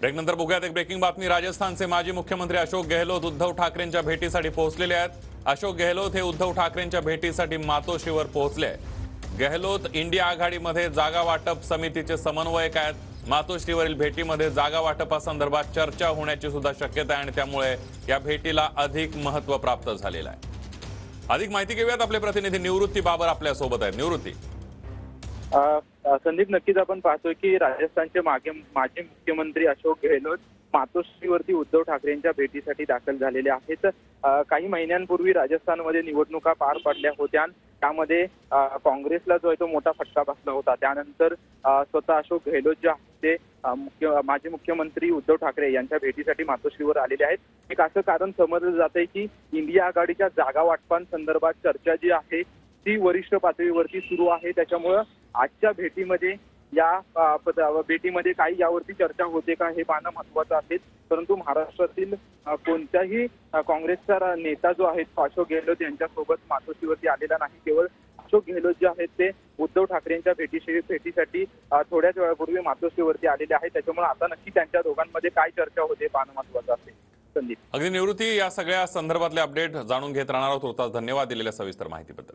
ब्रेकनंतर बघूयात एक ब्रेकिंग बातमी। राजस्थानचे माजी मुख्यमंत्री अशोक गेहलोत उद्धव ठाकरेंच्या भेटीसाठी पोहोचलेले आहेत। अशोक गेहलोत हे उद्धव ठाकरेंच्या भेटीसाठी मातोश्रीवर पोहोचले। गेहलोत इंडिया आघाडीमध्ये जागा वाटप समितीचे समन्वयक आहेत। मातोश्रीवरील भेटीमध्ये जागा वाटपासंदर्भात चर्चा होण्याची सुद्धा शक्यता आहे आणि त्यामुळे या भेटीला अधिक महत्त्व प्राप्त झालेलं आहे। अधिक माहिती घेऊयात, आपले प्रतिनिधी निवृत्ती बाबर आपल्या सोबत आहेत। निवृत्ती, संदीप, नक्कीच आपण पाहतोय की राजस्थानचे माजी मुख्यमंत्री अशोक गेहलोत मातोश्रीवरती उद्धव ठाकरेंच्या भेटीसाठी दाखल झालेले आहेत। काही महिन्यांपूर्वी राजस्थानमध्ये निवडणुका पार पडल्या होत्या, त्यामध्ये काँग्रेसला जो आहे तो मोठा फटका बसला होता। त्यानंतर स्वतः अशोक गेहलोत जे आहेत ते माजी मुख्यमंत्री उद्धव ठाकरे यांच्या भेटीसाठी मातोश्रीवर आलेले आहेत। एक असं कारण समजलं जात आहे की इंडिया आघाडीच्या जागा वाटपांसंदर्भात चर्चा जी आहे ती वरिष्ठ पातळीवरती सुरू आहे। त्याच्यामुळं आजच्या भेटीमध्ये भेटीमध्ये काही यावरती चर्चा होते का हे पाहणं महत्त्वाचं आहे। परंतु महाराष्ट्रातील कोणत्याही काँग्रेसचा नेता जो आहे अशोक गेहलोत यांच्यासोबत मातोश्रीवरती आलेला नाही। केवळ अशोक गेहलोत जे आहेत ते उद्धव ठाकरेंच्या भेटीसाठी थोड्याच वेळापूर्वी मातोश्रीवरती आलेले आहेत। त्याच्यामुळे आता नक्की त्यांच्या दोघांमध्ये काय चर्चा होते पाहणं महत्त्वाचं आहे। संदीप, अगदी निवृत्ती, या सगळ्या संदर्भातले अपडेट जाणून घेत राहणार आहोत। धन्यवाद दिलेल्या सविस्तर माहितीबद्दल।